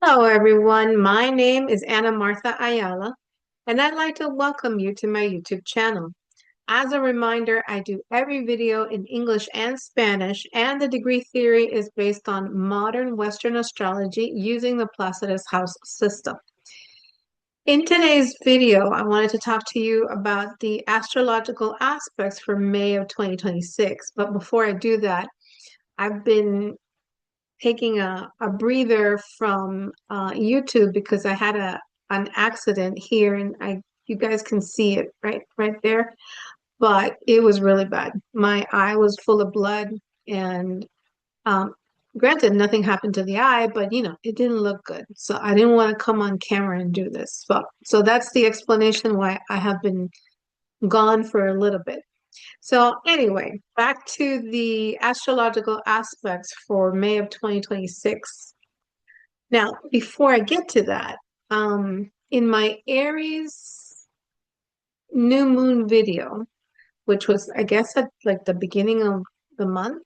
Hello, everyone. My name is Ana Martha Ayala, and I'd like to welcome you to my YouTube channel. As a reminder, I do every video in English and Spanish, and the degree theory is based on modern Western astrology using the Placidus house system. In today's video, I wanted to talk to you about the astrological aspects for May of 2026. But before I do that, I've been taking a breather from YouTube because I had an accident here and I you guys can see it right there, but it was really bad. My eye was full of blood and um granted nothing happened to the eye, but it didn't look good. So I didn't want to come on camera and do this. So that's the explanation why I have been gone for a little bit. So anyway, back to the astrological aspects for May of 2026. Now, before I get to that, in my Aries new moon video, which was, I guess, at like the beginning of the month,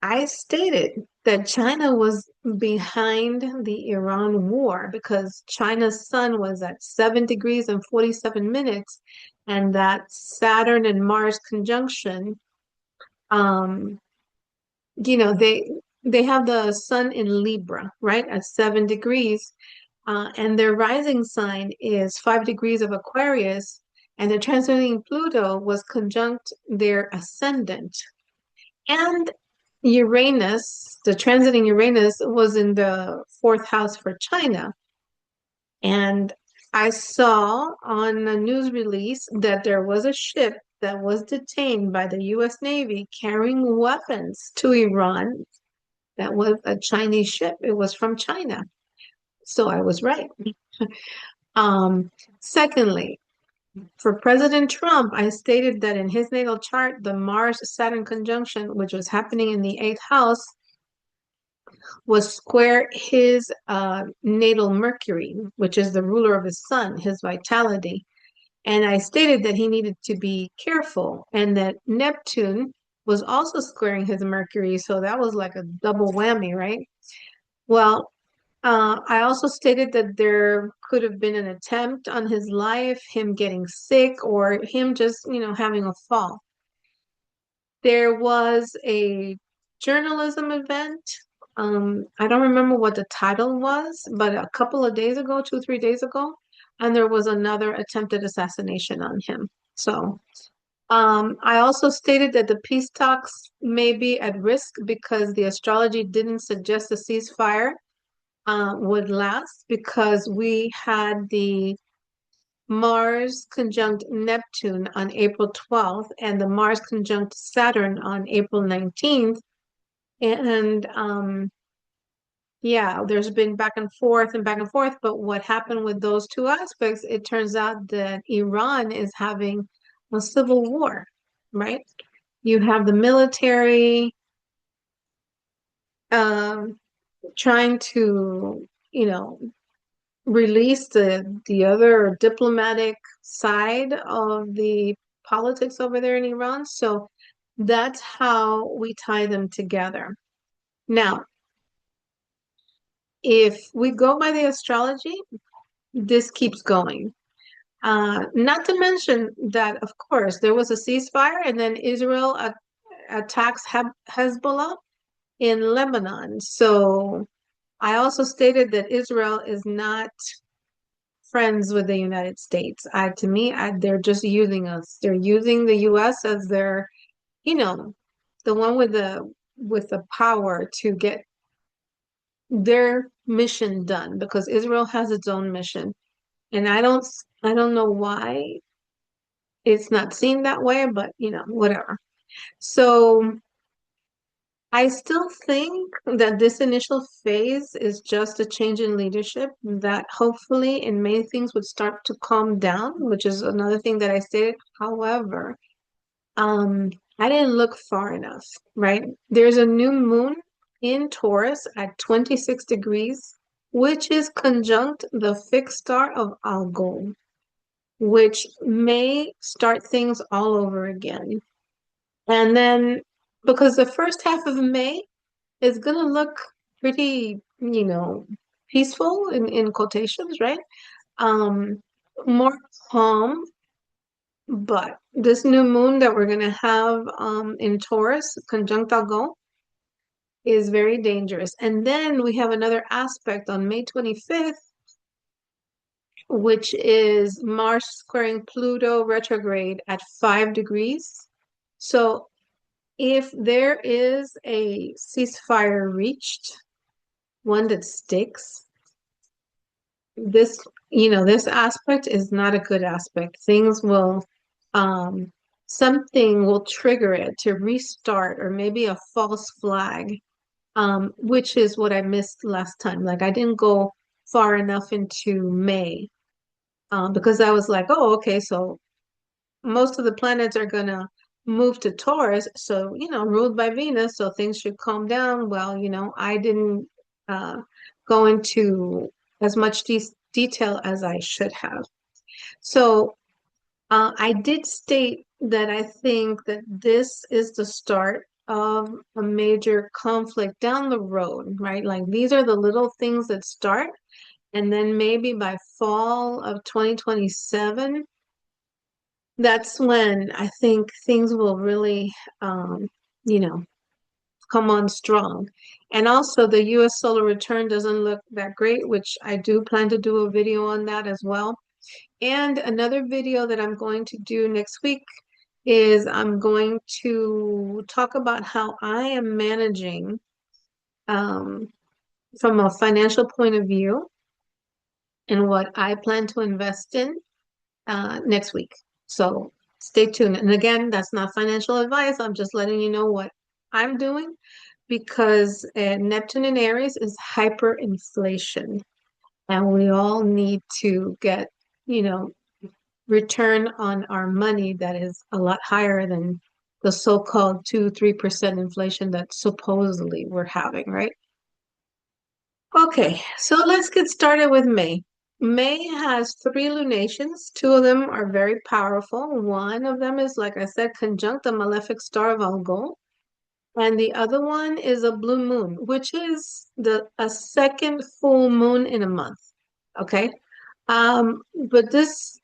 I stated that China was behind the Iran war because China's sun was at 7 degrees and 47 minutes, and that Saturn and Mars conjunction, um, they have the sun in Libra, right, at 7 degrees. And their rising sign is 5 degrees of Aquarius, and the transiting Pluto was conjunct their ascendant. And Uranus, the transiting Uranus, was in the fourth house for China. And I saw on a news release that there was a ship that was detained by the US Navy carrying weapons to Iran. That was a Chinese ship. It was from China. So I was right. Um, Secondly, for President Trump, I stated that in his natal chart, the Mars-Saturn conjunction, which was happening in the eighth house, was square his natal Mercury, which is the ruler of his sun, his vitality. And I stated that he needed to be careful and that Neptune was also squaring his Mercury. So that was like a double whammy, right? Well, I also stated that there could have been an attempt on his life, him getting sick, or him just, having a fall. There was a journalism event. I don't remember what the title was, but a couple of days ago, 2, 3 days ago, and there was another attempted assassination on him. So, I also stated that the peace talks may be at risk because the astrology didn't suggest a ceasefire would last because we had the Mars conjunct Neptune on April 12th and the Mars conjunct Saturn on April 19th. And yeah, there's been back and forth and back and forth. But what happened with those two aspects, it turns out that Iran is having a civil war, right? You have the military um, trying to, release the other diplomatic side of the politics over there in Iran. So that's how we tie them together. Now, if we go by the astrology, this keeps going. Not to mention that, of course, there was a ceasefire and then Israel attacks Hezbollah in Lebanon. So I also stated that Israel is not friends with the United States. To me, they're just using us. They're using the U.S. as their, you know, the one with the power to get their mission done because Israel has its own mission. And I don't know why it's not seen that way, but whatever. So I still think that this initial phase is just a change in leadership that hopefully in May things would start to calm down, which is another thing that I stated. However, um, I didn't look far enough, right? There's a new moon in Taurus at 26 degrees, which is conjunct the fixed star of Algol, which may start things all over again. And then because the first half of May is going to look pretty you know, peaceful in quotations, right? Um, more calm, but this new moon that we're gonna have in Taurus, conjunct Algol, is very dangerous. And then we have another aspect on May 25th, which is Mars squaring Pluto retrograde at 5 degrees. So if there is a ceasefire reached, one that sticks, this, this aspect is not a good aspect. Things will, um, something will trigger it to restart, or maybe a false flag, which is what I missed last time. Like I didn't go far enough into May, because I was like, oh, okay, so most of the planets are gonna move to Taurus, so ruled by Venus, so things should calm down. Well, I didn't uh, go into as much detail as I should have. So I did state that I think that this is the start of a major conflict down the road, right? Like these are the little things that start, and then maybe by fall of 2027, that's when I think things will really, you know, come on strong. And also, the US solar return doesn't look that great, which I do plan to do a video on that as well. And another video that I'm going to do next week is I'm going to talk about how I am managing, um, from a financial point of view, and what I plan to invest in next week. So stay tuned. And again, that's not financial advice. I'm just letting you know what I'm doing, because Neptune in Aries is hyperinflation, and we all need to get, you know, return on our money that is a lot higher than the so-called 2-3% inflation that supposedly we're having, right? Okay, so let's get started with May. May has three lunations. Two of them are very powerful. One of them is, like I said, conjunct the malefic star of Algol. And the other one is a blue moon, which is a second full moon in a month. Okay. But this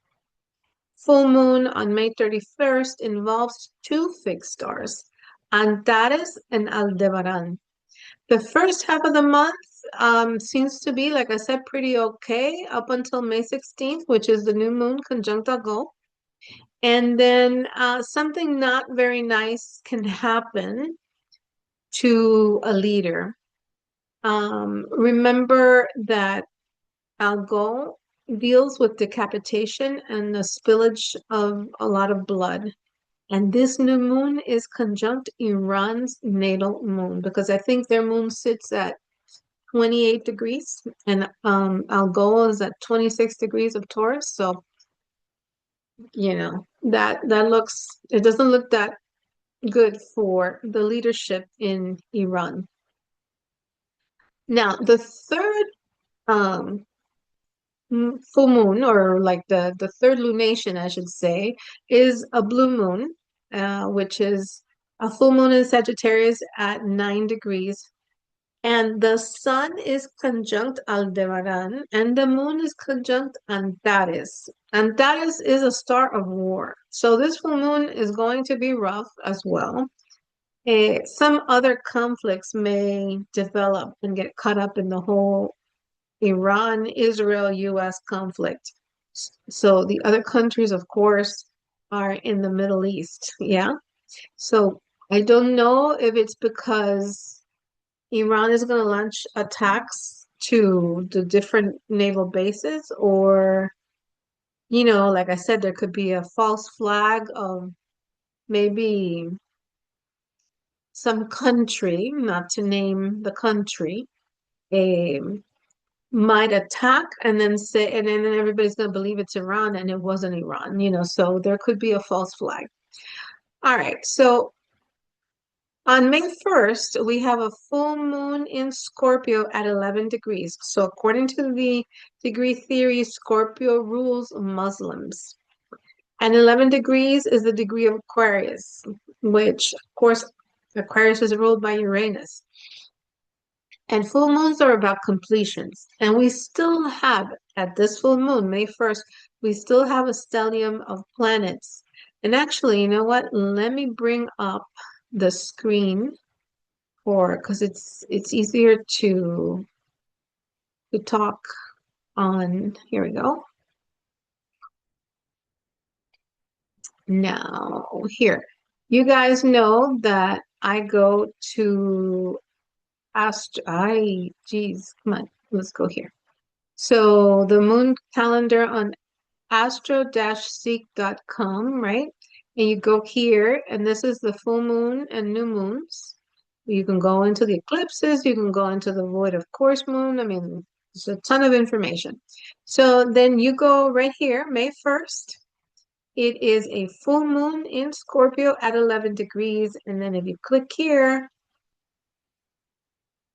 full moon on May 31st involves two fixed stars, Antares and Aldebaran. The first half of the month seems to be, like I said, pretty okay up until May 16th, which is the new moon conjunct Algol. And then something not very nice can happen to a leader. Remember that Algol deals with decapitation and the spillage of a lot of blood. And this new moon is conjunct Iran's natal moon, because I think their moon sits at 28 degrees, and Algol is at 26 degrees of Taurus. So, that looks, it doesn't look that good for the leadership in Iran. Now, the third um full moon, or like the third lunation, I should say, is a blue moon, which is a full moon in Sagittarius at 9 degrees. And the sun is conjunct Aldebaran, and the moon is conjunct Antares. Antares is a star of war. So this full moon is going to be rough as well. Some other conflicts may develop and get caught up in the whole Iran, Israel, US conflict. So the other countries, of course, are in the Middle East. Yeah. So I don't know if it's because Iran is going to launch attacks to the different naval bases, or, like I said, there could be a false flag of maybe some country, not to name the country, a might attack and then say, and then everybody's going to believe it's Iran and it wasn't Iran, so there could be a false flag. All right, so on May 1st, we have a full moon in Scorpio at 11 degrees. So according to the degree theory, Scorpio rules Muslims. And 11 degrees is the degree of Aquarius, which, of course, Aquarius is ruled by Uranus. And full moons are about completions. And we still have, at this full moon, May 1st, we still have a stellium of planets. And actually, you know what? Let me bring up the screen for, because it's easier to talk on. Here we go. Now, here. You guys know that I go to geez, come on, let's go here. So the moon calendar on astro-seek.com, right? And you go here, and this is the full moon and new moons. You can go into the eclipses, you can go into the void of course moon. I mean, there's a ton of information. So then you go right here, May 1st. It is a full moon in Scorpio at 11 degrees. And then if you click here,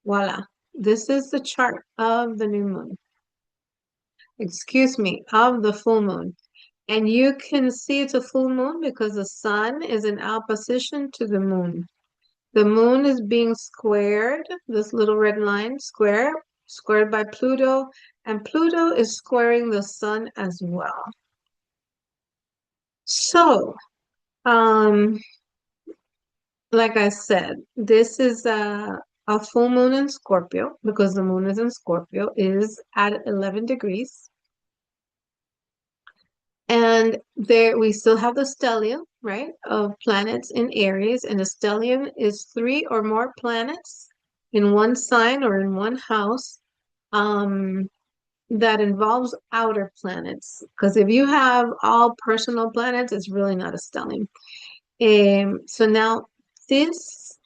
voila, this is the chart of the new moon. Excuse me, of the full moon. And you can see it's a full moon because the sun is in opposition to the moon. The moon is being squared, this little red line, squared by Pluto, and Pluto is squaring the sun as well. So, like I said, this is a full moon in Scorpio because the moon is in Scorpio, is at 11 degrees. And there we still have the stellium, right, of planets in Aries, and the stellium is 3 or more planets in one sign or in one house that involves outer planets. Because if you have all personal planets, it's really not a stellium. So now this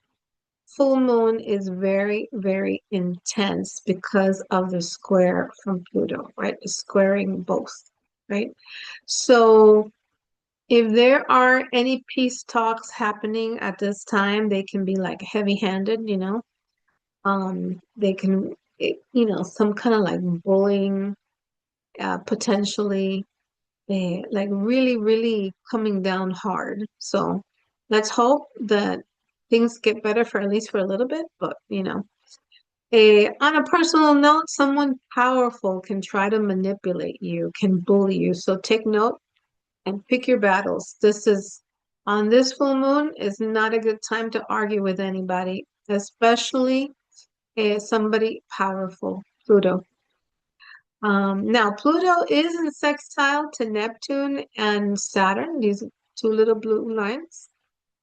full moon is very, very intense because of the square from Pluto, right? It's squaring both, right? So if there are any peace talks happening at this time, they can be like heavy-handed, you know. They can, you know, some kind of like bullying, potentially, like really, really coming down hard. So let's hope that things get better for at least for a little bit, but you know. On a personal note, someone powerful can try to manipulate you, can bully you. So take note and pick your battles. This is on this full moon is not a good time to argue with anybody, especially somebody powerful, Pluto. Now Pluto is in sextile to Neptune and Saturn, these two little blue lines.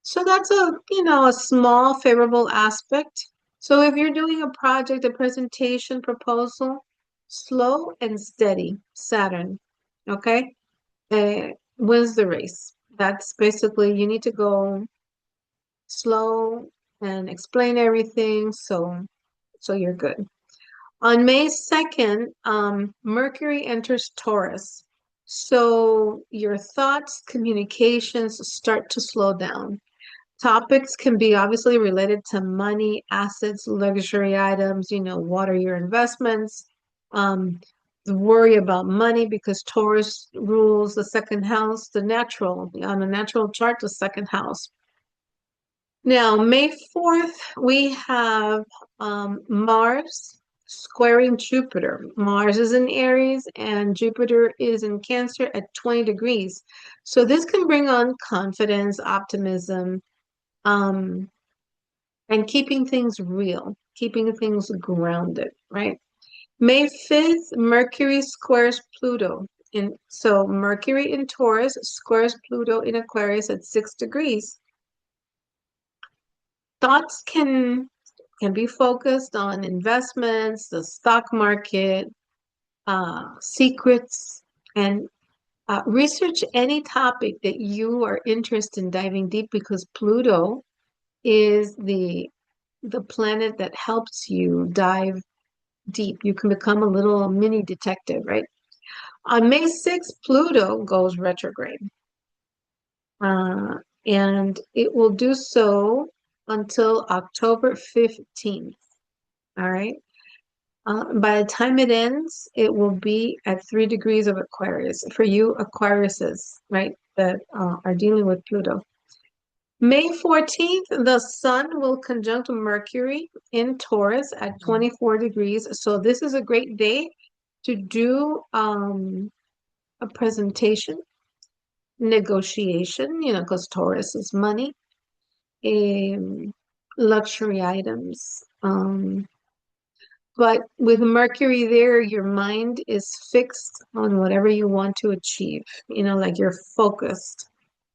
So that's a, you know, a small favorable aspect. So if you're doing a project, a presentation, proposal, slow and steady, Saturn, okay? Wins the race. That's basically you need to go slow and explain everything so you're good. On May 2nd, Mercury enters Taurus. So your thoughts, communications start to slow down. Topics can be obviously related to money, assets, luxury items, you know, what are your investments? Worry about money because Taurus rules the second house, on a natural chart, the second house. Now, May 4th, we have Mars squaring Jupiter. Mars is in Aries and Jupiter is in Cancer at 20 degrees. So this can bring on confidence, optimism, and keeping things real, keeping things grounded, right? May 5th, Mercury squares Pluto. And so Mercury in Taurus squares Pluto in Aquarius at 6 degrees. Thoughts can be focused on investments, the stock market, secrets, and research any topic that you are interested in diving deep because Pluto is the planet that helps you dive deep. You can become a little mini detective, right? On May 6th, Pluto goes retrograde. Uh, and it will do so until October 15th. All right. By the time it ends, it will be at 3 degrees of Aquarius. For you, Aquariuses, right, that are dealing with Pluto. May 14th, the sun will conjunct Mercury in Taurus at 24 degrees. So this is a great day to do a presentation, negotiation, because Taurus is money, um, luxury items. But with Mercury there, your mind is fixed on whatever you want to achieve. Like you're focused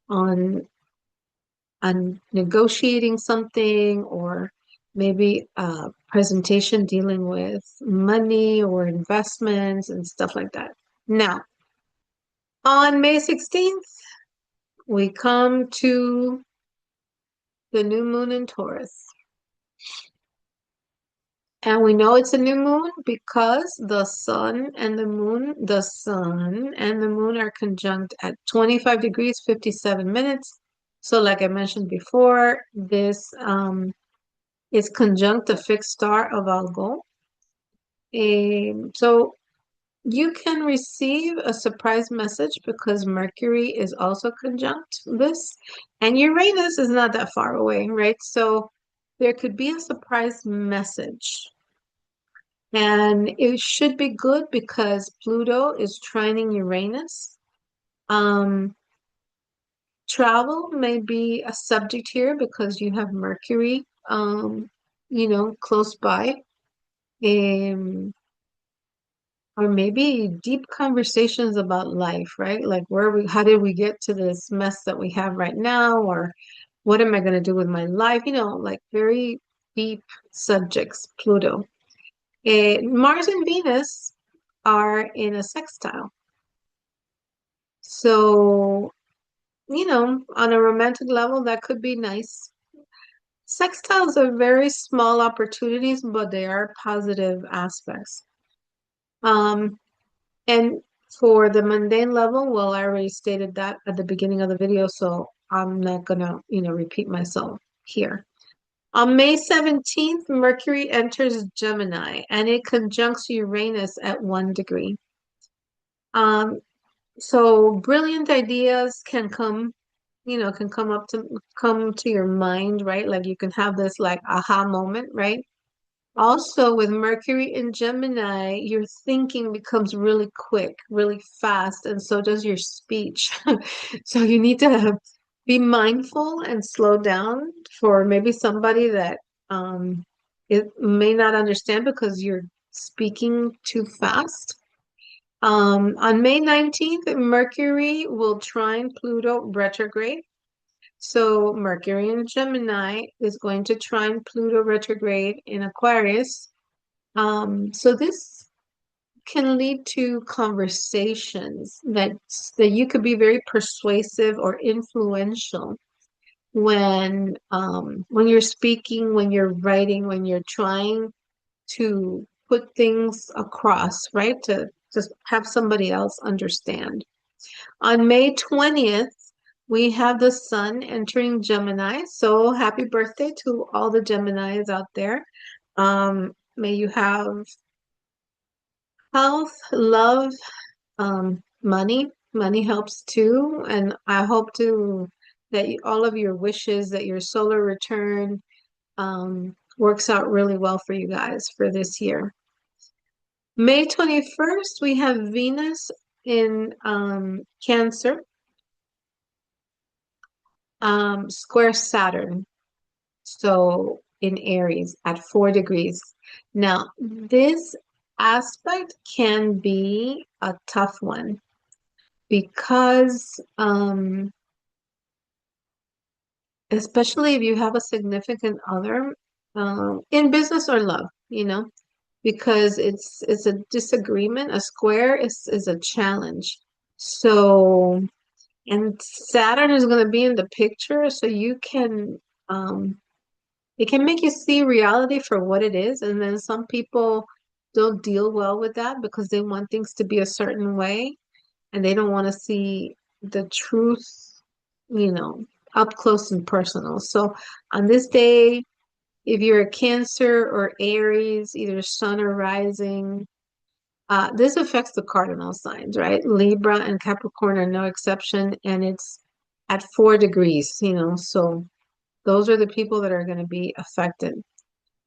on negotiating something, or maybe a presentation dealing with money or investments and stuff like that. Now, on May 16th, we come to the new moon in Taurus. And we know it's a new moon because the sun and the moon are conjunct at 25 degrees, 57 minutes. So like I mentioned before, this is conjunct the fixed star of Algol. So you can receive a surprise message because Mercury is also conjunct this, and Uranus is not that far away, right? So there could be a surprise message. And it should be good because Pluto is trining Uranus. Um, Travel may be a subject here because you have Mercury, close by. Um, or maybe deep conversations about life, right? Like how did we get to this mess that we have right now? Or what am I going to do with my life? Like very deep subjects, Pluto. Mars and Venus are in a sextile. So, on a romantic level, that could be nice. Sextiles are very small opportunities, but they are positive aspects. Um, and for the mundane level, well, I already stated that at the beginning of the video, so I'm not gonna, repeat myself here. On May 17th, Mercury enters Gemini and it conjuncts Uranus at 1 degree. So brilliant ideas can come to your mind, right? Like you can have this like aha moment, right? Also with Mercury in Gemini, your thinking becomes really quick, really fast, and so does your speech. So you need to be mindful and slow down for maybe somebody that it may not understand because you're speaking too fast. On May 19th, Mercury will trine Pluto retrograde. So Mercury in Gemini is going to trine Pluto retrograde in Aquarius. So this can lead to conversations that you could be very persuasive or influential when you're speaking, when you're writing, when you're trying to put things across, right? To just have somebody else understand. On May 20th, we have the sun entering Gemini. So happy birthday to all the Geminis out there. May you have health, love, money. Money helps too. And I hope that all of your wishes, that your solar return works out really well for you guys for this year. May 21st, we have Venus in Cancer, square Saturn. So in Aries at 4 degrees. Now, this aspect can be a tough one because, especially if you have a significant other, in business or love, because it's a disagreement. A square is a challenge. So, and Saturn is going to be in the picture, so um, it can make you see reality for what it is. And then some people don't deal well with that because they want things to be a certain way and they don't want to see the truth, you know, up close and personal. So on this day, if you're a Cancer or Aries, either sun or rising, this affects the cardinal signs, right? Libra and Capricorn are no exception, and it's at 4 degrees, so Those are the people that are going to be affected.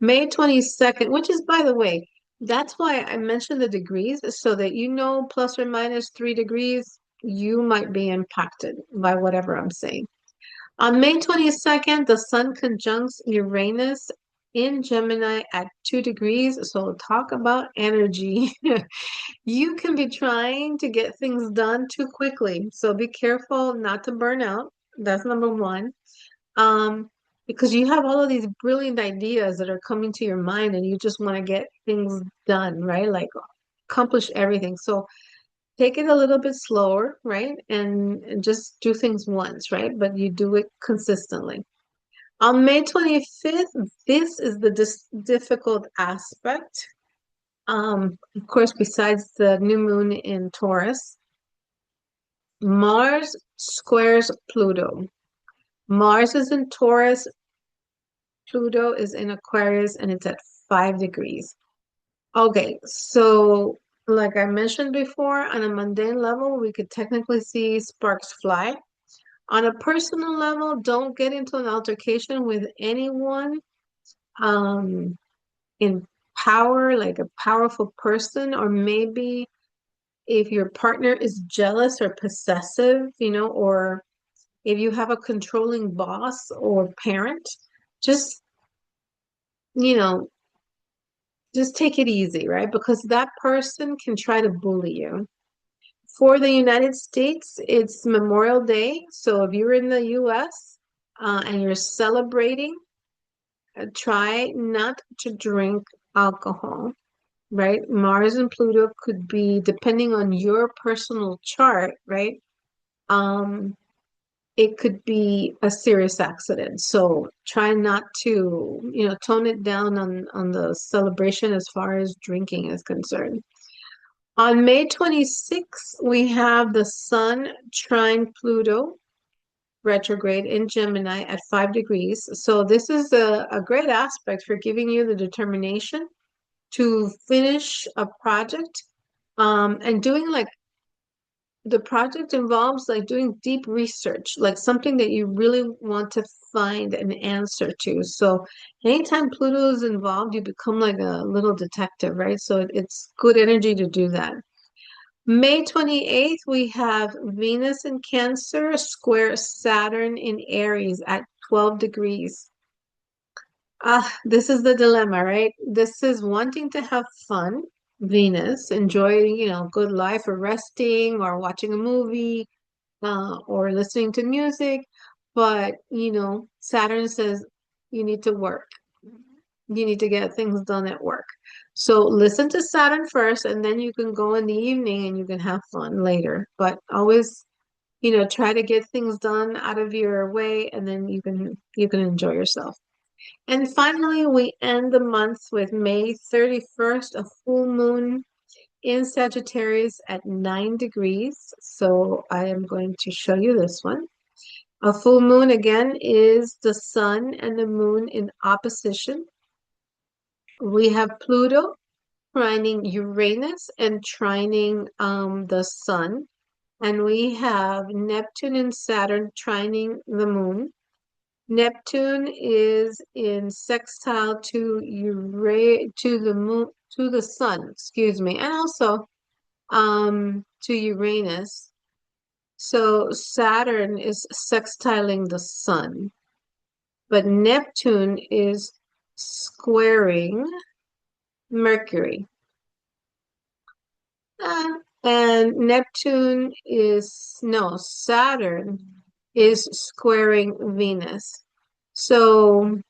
May 22nd, which is, by the way, that's why I mentioned the degrees, so that you know, plus or minus 3 degrees, you might be impacted by whatever I'm saying. On May 22nd, the Sun conjuncts Uranus in Gemini at 2 degrees. So talk about energy. You can be trying to get things done too quickly. So be careful not to burn out. That's number one. Um, because you have all of these brilliant ideas that are coming to your mind and you just want to get things done, right? Like accomplish everything. So take it a little bit slower, right? And just do things once, right? But you do it consistently. On May 25th, this is the difficult aspect. Of course, besides the new moon in Taurus, Mars squares Pluto. Mars is in Taurus, Pluto is in Aquarius, and it's at 5 degrees. Okay, so like I mentioned before, on a mundane level, we could technically see sparks fly. On a personal level, don't get into an altercation with anyone um, in power, like a powerful person, or maybe if your partner is jealous or possessive, or if you have a controlling boss or parent, just, you know, just take it easy, right? Because that person can try to bully you. For the United States, it's Memorial Day. So if you're in the US and you're celebrating, try not to drink alcohol, right? Mars and Pluto could be, depending on your personal chart, right? Um, it could be a serious accident. So try not to, tone it down on the celebration as far as drinking is concerned. On May 26th, we have the Sun trine Pluto retrograde in Gemini at 5 degrees. So this is a great aspect for giving you the determination to finish a project and doing like the project involves like doing deep research, like something that you really want to find an answer to. So anytime Pluto is involved, you become like a little detective, right? So it's good energy to do that. May 28th, we have Venus in Cancer square Saturn in Aries at 12 degrees. This is the dilemma, right? This is wanting to have fun, Venus, enjoying, good life or resting or watching a movie or listening to music. But, Saturn says you need to work. You need to get things done at work. So listen to Saturn first, and then you can go in the evening and you can have fun later. But always, try to get things done out of your way, and then you can enjoy yourself. And finally, we end the month with May 31st, a full moon in Sagittarius at 9 degrees. So I am going to show you this one. A full moon again is the sun and the moon in opposition. We have Pluto trining Uranus and trining the sun. And we have Neptune and Saturn trining the moon. Neptune is in sextile to the moon, to the sun, excuse me, and also to Uranus. So Saturn is sextiling the sun, but Neptune is squaring Mercury. And Neptune is, no, Saturn is squaring Venus. So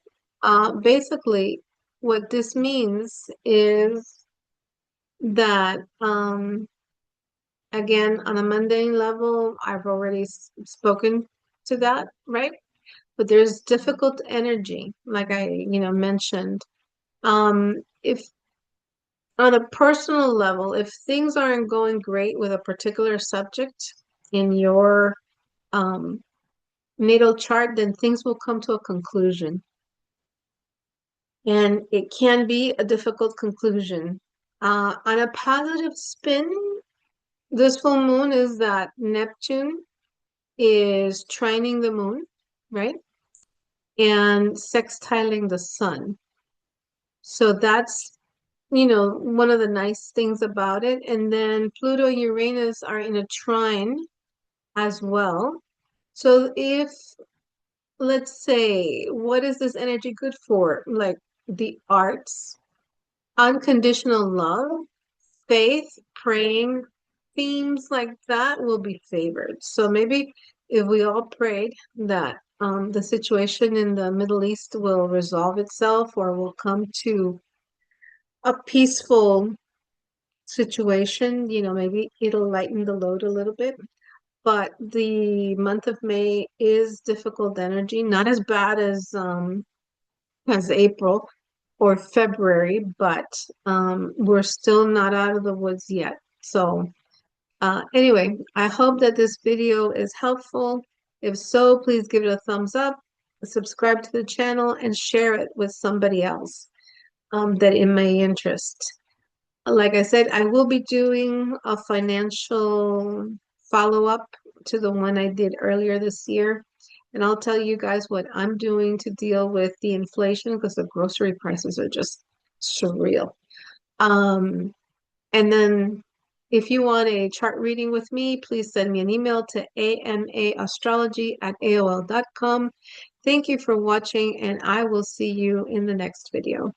basically, what this means is that, again, on a mundane level, I've already spoken to that, right? But there's difficult energy, like I, mentioned. If on a personal level, if things aren't going great with a particular subject in your um, natal chart, then things will come to a conclusion. And it can be a difficult conclusion. On a positive spin, this full moon is that Neptune is trining the moon, right? and sextiling the sun. So that's, one of the nice things about it. And then Pluto, Uranus are in a trine as well. So if, let's say, what is this energy good for? Like the arts, unconditional love, faith, praying, themes like that will be favored. So maybe if we all prayed that the situation in the Middle East will resolve itself or will come to a peaceful situation, maybe it'll lighten the load a little bit. But the month of May is difficult energy, not as bad as April or February, but we're still not out of the woods yet. So anyway, I hope that this video is helpful. If so, please give it a thumbs up, subscribe to the channel, and share it with somebody else that it may interest. Like I said, I will be doing a financial follow-up to the one I did earlier this year. And I'll tell you guys what I'm doing to deal with the inflation because the grocery prices are just surreal. Um, and then if you want a chart reading with me, please send me an email to amaastrology@aol.com. Thank you for watching, and I will see you in the next video.